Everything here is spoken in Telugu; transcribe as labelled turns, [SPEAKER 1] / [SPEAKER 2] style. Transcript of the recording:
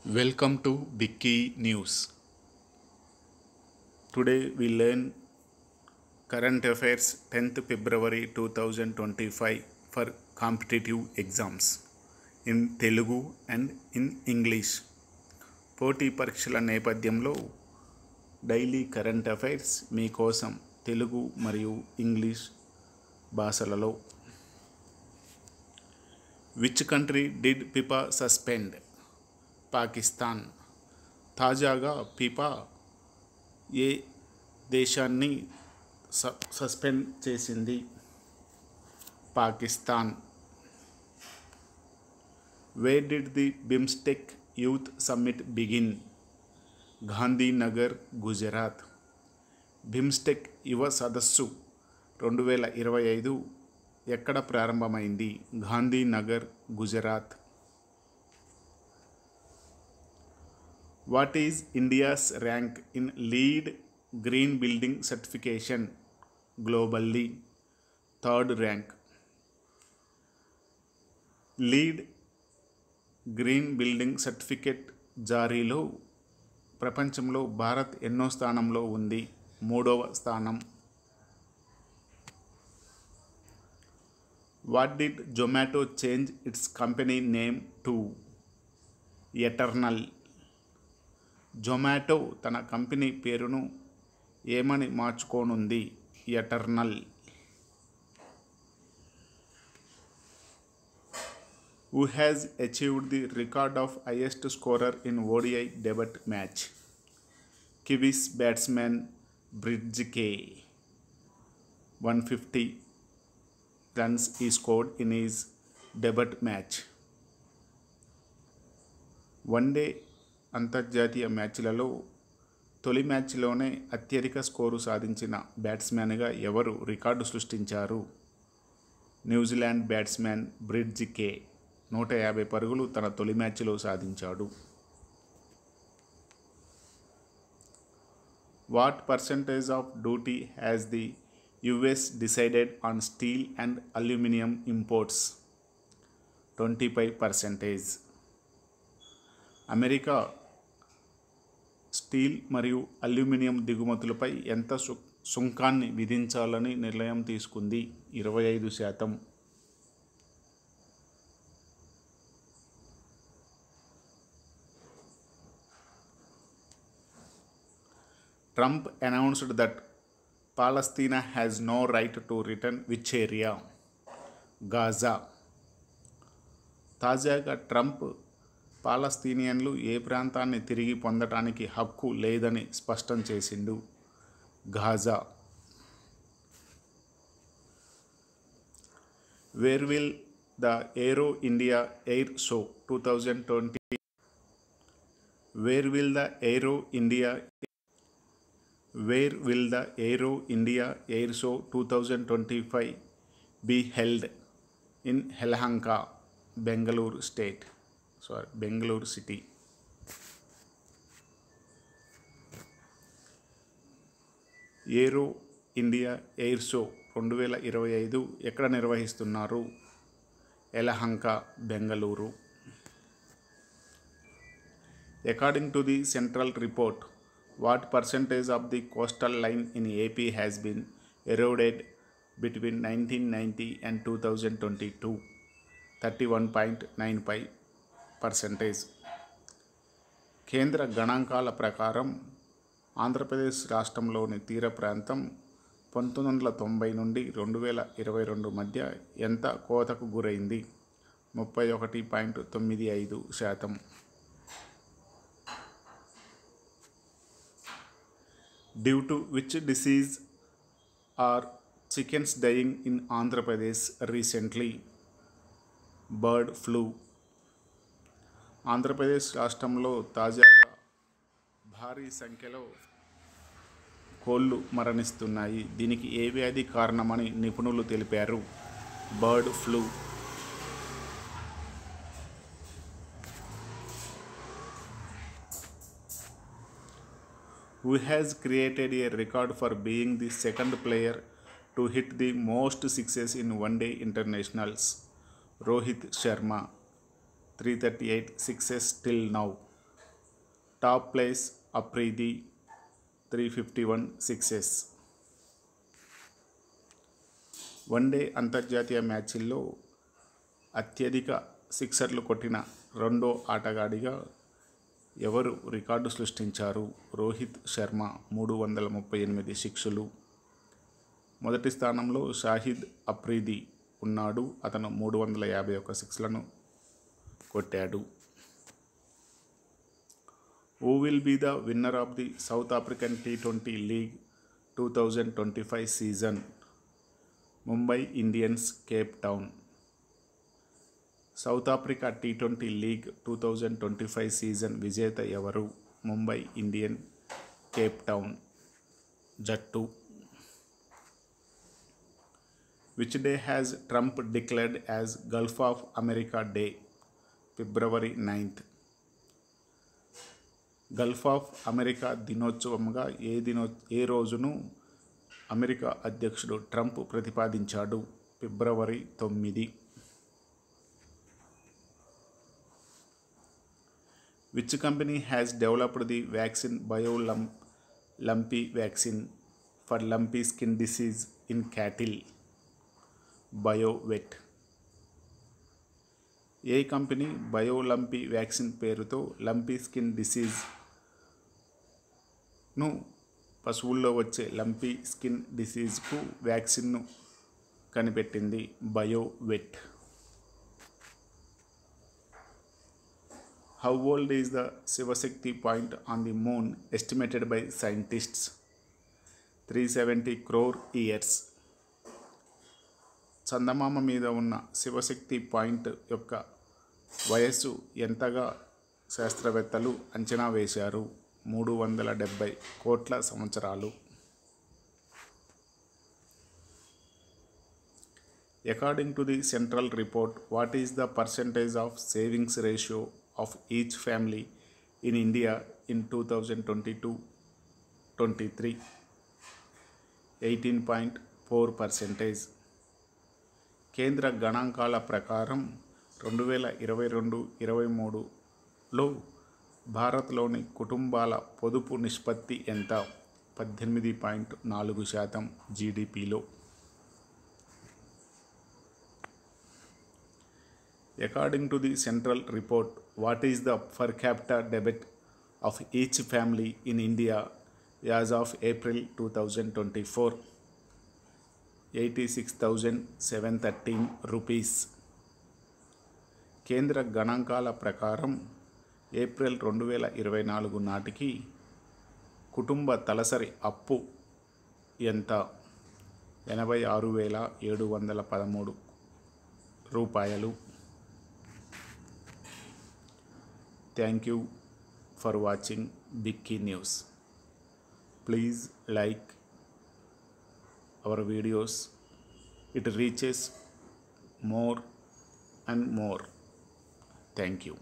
[SPEAKER 1] Welcome to Big News. Today we learn current affairs 10th February 2025 for competitive exams in Telugu and in English. పోటీ పరీక్షల నేపథ్యంలో డైలీ కరెంట్ అఫైర్స్ మీకోసం తెలుగు మరియు ఇంగ్లీష్ భాషలలో. Which country did పిపా suspend? Pakistan. తాజాగా ఫిఫా ఏ దేశాన్ని సస్పెండ్ చేసింది? Pakistan. Where did the BIMSTEC youth summit begin? Gandhinagar, Gujarat. BIMSTEC యువ సదస్సు 2025 ఎక్కడ ప్రారంభమైంది? Gandhinagar, Gujarat. What is India's rank in LEED Green Building Certification globally? Third rank. LEED Green Building Certificate జారీలో ప్రపంచంలో భారత్ ఎన్నో స్థానంలో ఉంది? 3వ స్థానం. What did Zomato change its company name to? Eternal. Zomato తన కంపెనీ పేరును ఏమని మార్చుకోనుంది? Eternal. Who has achieved the record of highest scorer in ODI debut match? Kiwis batsmen Breetzke. 150 runs he scored in his debut match. One day అంతర్జాతీయ మ్యాచ్లలో తొలి మ్యాచ్లోనే అత్యధిక స్కోరు సాధించిన బ్యాట్స్మెన్గా ఎవరు రికార్డు సృష్టించారు? న్యూజిలాండ్ బ్యాట్స్మెన్ బ్రిడ్జ్ కే 150 పరుగులు తన తొలి మ్యాచ్లో సాధించాడు. What percentage of duty has the US decided on steel and aluminium imports? 25%. America steel మరియు అల్యూమినియం దిగుమతులపై ఎంత సుంకాన్ని విధించాలని నిర్ణయం తీసుకుంది? 25%. Trump announced that Palestine has no right to return which area? Gaza. తాజాగా ట్రంప్ పాలస్తీనియన్లు ఏ ప్రాంతాన్ని తిరిగి పొందటానికి హక్కు లేదని స్పష్టం చేసిండు? Gaza. Where will the aero India air show 2020 where will the aero India air show 2025 be held in Yelahanka, Bengaluru city. Aero India air show 2025 ఎక్కడ నిర్వహిస్తున్నారు? Yelahanka, Bengaluru. According to the central report, what percentage of the coastal line in AP has been eroded between 1990 and 2022? 31.95%. కేంద్ర గణాంకాల ప్రకారం ఆంధ్రప్రదేశ్ రాష్ట్రంలోని తీర ప్రాంతం 1990 నుండి 2022 మధ్య ఎంత కోతకు గురైంది? 31.95%. Due to which disease are chickens dying in Andhra Pradesh recently? Bird flu. Andhra Pradesh రాష్ట్రంలో తాజాగా భారీ సంఖ్యలో కోళ్ళు మరణిస్తున్నాయి. దీనికి ఏ వ్యాధి కారణమని నిపుణులు తెలిపారు? Bird flu. Who has created a record for being the second player to hit the most sixes in one-day internationals? Rohit Sharma, 338 sixes till now. Top place Afridi 351 sixes. One day అంతర్జాతీయ మ్యాచ్ల్లో అత్యధిక సిక్సర్లు కొట్టిన రెండో ఆటగాడిగా ఎవరు రికార్డు సృష్టించారు? రోహిత్ శర్మ 338 సిక్సులు. మొదటి స్థానంలో షాహిద్ అఫ్రీది ఉన్నాడు. అతను 351 సిక్స్లను కొట్టాడు. Who will be the winner of the South African T20 league 2025 season? Mumbai Indians, Cape Town. South Africa T20 league 2025 season విజేత ఎవరు? ముంబై ఇండియన్, కేప్ టౌన్ జట్టు. Which day has Trump declared as Gulf of America day? February 9th. Gulf of America దినోత్సవంగా ఏ రోజును అమెరికా అధ్యక్షుడు ట్రంప్ ప్రతిపాదించాడు? ఫిబ్రవరి 9. Which company has developed the vaccine BioLumpy vaccine for lumpy skin disease in cattle? BioVet. ఏ కంపెనీ బయోలంపీ వ్యాక్సిన్ పేరుతో లంపీ స్కిన్ డిసీజ్ను పశువుల్లో వచ్చే లంపీ స్కిన్ డిసీజ్కు వ్యాక్సిన్ను కనిపెట్టింది? బయోవెట్. How old is the Shivashakti point on the moon estimated by scientists? 370 crore years. చందమామ మీద ఉన్న శివశక్తి పాయింట్ యొక్క వయస్సు ఎంతగా శాస్త్రవేత్తలు అంచనా వేశారు? 370 కోట్ల సంవత్సరాలు. According to the central report, what is the percentage of savings ratio of each family in India in 2022-23? 18.4%. కేంద్ర గణాంకాల ప్రకారం 2022-23లో భారత్లోని కుటుంబాల పొదుపు నిష్పత్తి ఎంత? 18.4% జీడిపిలో. According to the central report, what is the per capita debt of each family in India as of April 2024? 86,713 rupees. కేంద్ర గణాంకాల ప్రకారం ఏప్రిల్ 2024 నాటికి కుటుంబ తలసరి అప్పు ఎంత? 86,713 రూపాయలు. Thank you for watching Bikky News. Please like our videos. It reaches more and more. Thank you.